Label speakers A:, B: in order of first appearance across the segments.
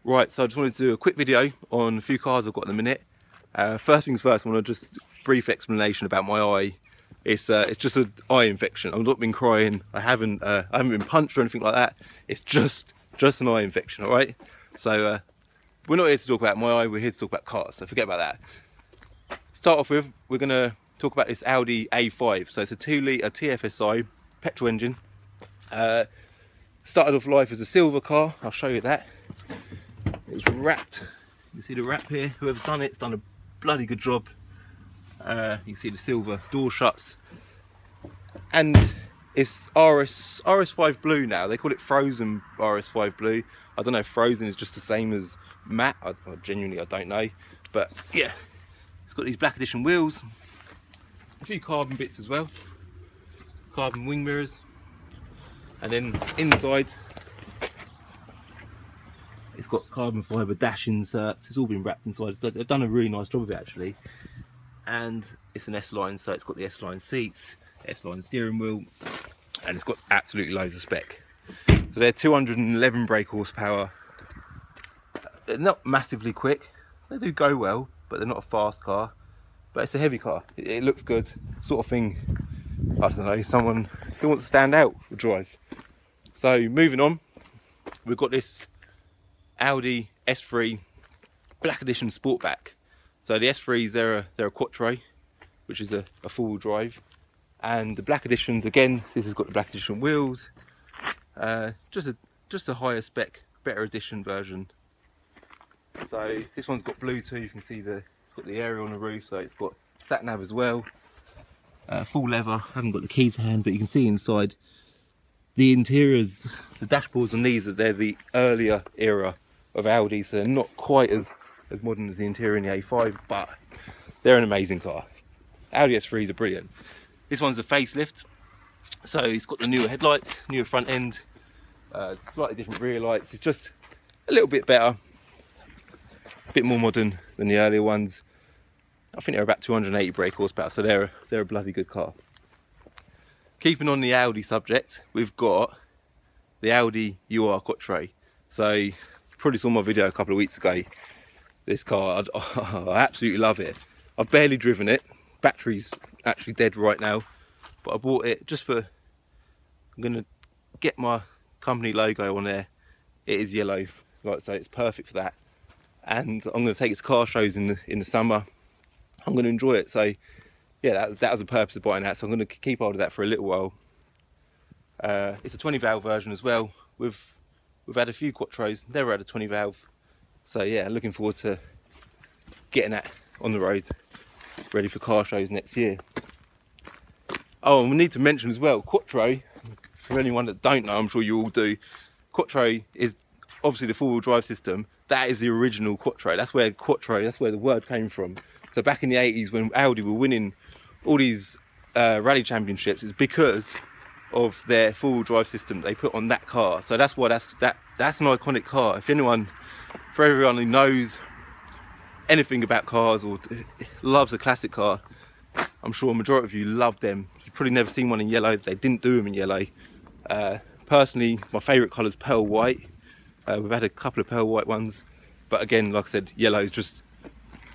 A: Right, so I just wanted to do a quick video on a few cars I've got in the minute. First things first, I want to just brief explanation about my eye. It's just an eye infection. I've not been crying. I haven't been punched or anything like that. It's just an eye infection. All right. So we're not here to talk about my eye. We're here to talk about cars. So forget about that. To start off with, we're gonna talk about this Audi A5. So it's a 2-litre TFSI petrol engine. Started off life as a silver car. I'll show you that. It was wrapped. You see the wrap here. Whoever's done it's done a bloody good job. You can see the silver door shuts, and it's RS5 blue now. They call it frozen RS5 blue. I don't know if frozen is just the same as matte. I genuinely don't know, but yeah, it's got these black edition wheels, a few carbon bits as well, carbon wing mirrors, and then inside it's got carbon fibre dash inserts. It's all been wrapped inside. They've done a really nice job of it actually. And it's an S-line, so it's got the S-line seats, S-line steering wheel, and it's got absolutely loads of spec. So they're 211 brake horsepower. They're not massively quick. They do go well, but they're not a fast car. But it's a heavy car. It looks good, sort of thing. I don't know, someone who wants to stand out will drive. So moving on, we've got this Audi S3 Black Edition Sportback. So the S3s, they're a Quattro, which is a four-wheel drive, and the Black Editions, again, this has got the Black Edition wheels, just a higher spec, better edition version. So this one's got Bluetooth. You can see it's got the area on the roof, so it's got sat nav as well. Full leather. I haven't got the key to hand, but you can see inside the interiors, the dashboards on these, they're the earlier era of Audi, so they're not quite as modern as the interior in the A5, but they're an amazing car. Audi S3s are brilliant. This one's a facelift, so it's got the newer headlights, newer front end, slightly different rear lights. It's just a little bit better, a bit more modern than the earlier ones. I think they're about 280 brake horsepower, so they're a bloody good car. Keeping on the Audi subject, we've got the Audi UR Quattro. So you probably saw my video a couple of weeks ago. This car, I absolutely love it. I've barely driven it. Battery's actually dead right now, but I bought it just for, I'm gonna get my company logo on there. It is yellow, like so, it's perfect for that. And I'm gonna take it to car shows in the summer. I'm gonna enjoy it. So yeah, that was the purpose of buying that. So I'm gonna keep hold of that for a little while. It's a 20 valve version as well. We've had a few Quattros, never had a 20 valve. So yeah, looking forward to getting that on the road, ready for car shows next year. Oh, and we need to mention as well, Quattro, for anyone that don't know, I'm sure you all do, Quattro is obviously the four-wheel drive system. That is the original Quattro. That's where the word came from. So back in the 80s when Audi were winning all these rally championships, it's because of their four-wheel drive system they put on that car. So that's why that's an iconic car. If anyone, for everyone who knows anything about cars or loves a classic car, I'm sure a majority of you love them. You've probably never seen one in yellow. They didn't do them in yellow. Personally, my favourite colour is pearl white. We've had a couple of pearl white ones, but again, like I said, yellow is just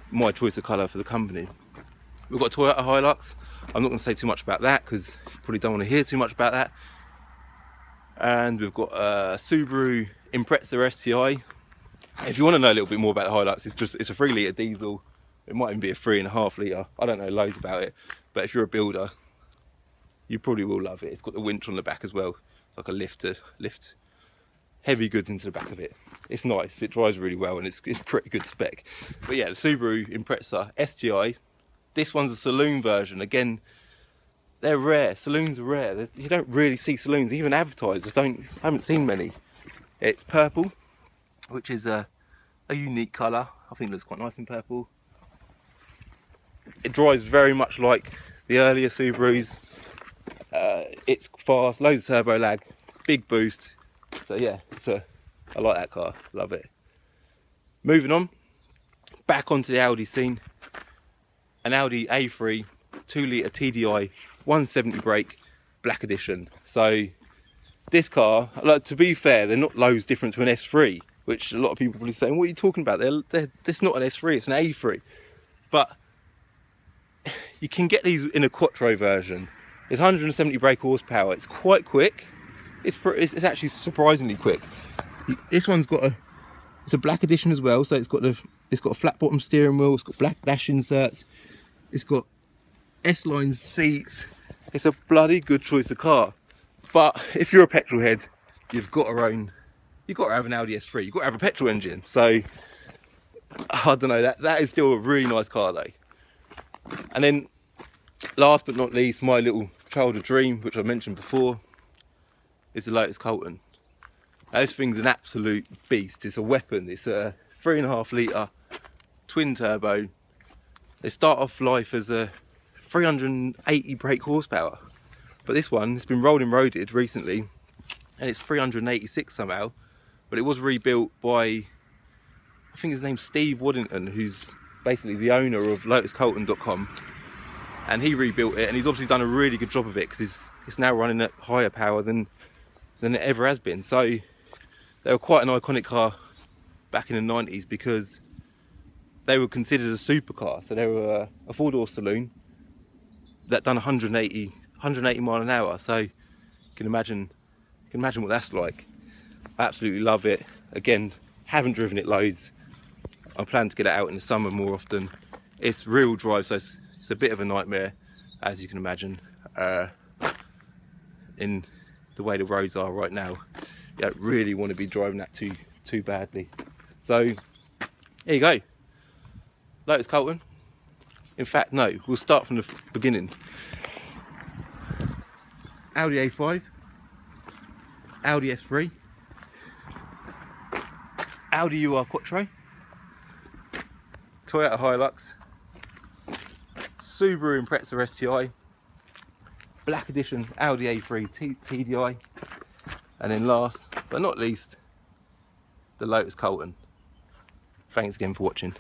A: my choice of colour for the company. We've got a Toyota Hilux. I'm not going to say too much about that because you probably don't want to hear too much about that. And we've got a Subaru Impreza STI. If you want to know a little bit more about the Hilux, it's a 3-litre diesel. It might even be a 3.5 litre. I don't know loads about it, but if you're a builder, you probably will love it. It's got the winch on the back as well, like a lift to lift heavy goods into the back of it. It's nice. It drives really well, and it's pretty good spec. But yeah, the Subaru Impreza STI. This one's a saloon version. Again, they're rare. Saloons are rare. You don't really see saloons even advertised. I haven't seen many. It's purple, which is a unique colour. I think it looks quite nice in purple. It drives very much like the earlier Subarus. It's fast, loads of turbo lag, big boost. So yeah, I like that car, love it. Moving on, back onto the Audi scene. An Audi A3 2-litre TDI 170 brake Black Edition. So this car, like, to be fair, they're not loads different to an S3. which a lot of people probably saying, what are you talking about? It's not an S3, it's an A3. But you can get these in a Quattro version. It's 170 brake horsepower. It's quite quick. It's actually surprisingly quick. This one's got it's a black edition as well, so it's got a flat bottom steering wheel, it's got black dash inserts, it's got S-line seats. It's a bloody good choice of car. But if you're a petrol head, you've got to have an Audi S3. You've got to have a petrol engine. So I don't know, that is still a really nice car though. And then last but not least, my little childhood dream, which I mentioned before, is the Lotus Carlton. Now, this thing's an absolute beast. It's a weapon. It's a 3.5 litre twin turbo. They start off life as a 380 brake horsepower, but this one has been rolled and roaded recently and it's 386 somehow. But it was rebuilt by, I think his name's Steve Waddington, who's basically the owner of lotuscarlton.com, and he rebuilt it, and he's obviously done a really good job of it because it's now running at higher power than it ever has been. So they were quite an iconic car back in the 90s because they were considered a supercar. So they were a 4-door saloon that done 180 mile an hour. So you can imagine what that's like. I absolutely love it. Again, haven't driven it loads. I plan to get it out in the summer more often. It's real drive, so it's a bit of a nightmare, as you can imagine, in the way the roads are right now. You don't really want to be driving that too badly. So there you go, Lotus Carlton. In fact, no, we'll start from the beginning. Audi A5, Audi S3, Audi Quattro, Toyota Hilux, Subaru Impreza STI, black edition Audi A3 TDI, and then last but not least, the Lotus Carlton. Thanks again for watching.